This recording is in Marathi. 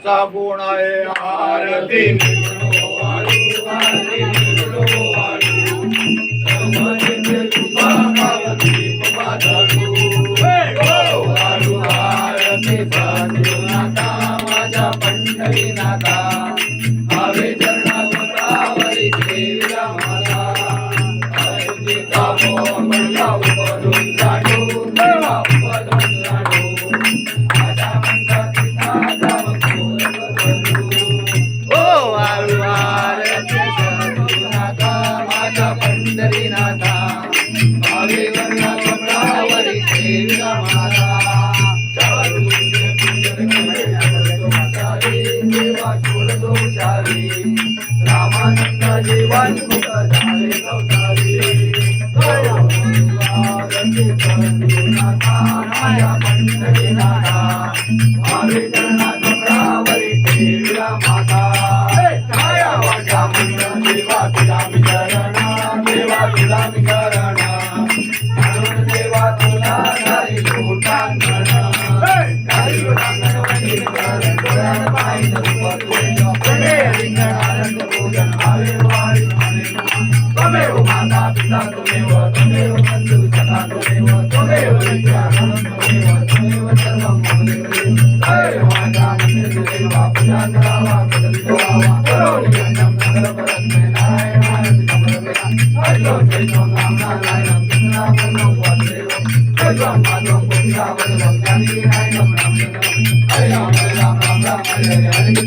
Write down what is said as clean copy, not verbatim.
तुझा गुण आहे आरती निवडो वाळू आरती निवडो वाळू सर्वजण तुझा दीप वाढू वाळू आरती साधुनाथा माझ्या पंढरीनाथा हवे चरणावरी देवीला मला आरतीचा मोह म्हणला उपरून जाणू देवा उपरून जाणू माझ्या मंदिराचा धाम खोल करू ओ वाळू आरती साधुनाथा माझ्या पंढरीनाथा हवे चरणावरी देवीला मला रामानंद जीवन मुख झाले संसारी माया पंढरीनाथा भावे चरणा कमळावरी ठेविला माता छाया वाटा मंत्र देवा तुला मी शरणा देवा तुला मी शरणा म्हणून देवा तुला झाली लोटांगण झाली लोटांगण वडील करण डोळ्यात पाहिलं आनंद भोजन भावे वारी त्वमेव माता पिता त्वमेव त्वमेव बंधु सखा त्वमेव त्वमेव विद्याधनं त्वमेव सर्वं मम जय माता मंदिर देवा पूजा करावा कदलितवावा करोमि यज्ञं सकलपरस्मै नारायणाय समर्पयामि हरिओं जय ओं राम नारायणं कृष्णापन्नं वासुदेवं जय ओं माधवं गोपिकावल्लभं ज्ञानीनायकं रामचन्द्रं हरे राम राम राम हरे हरे हरे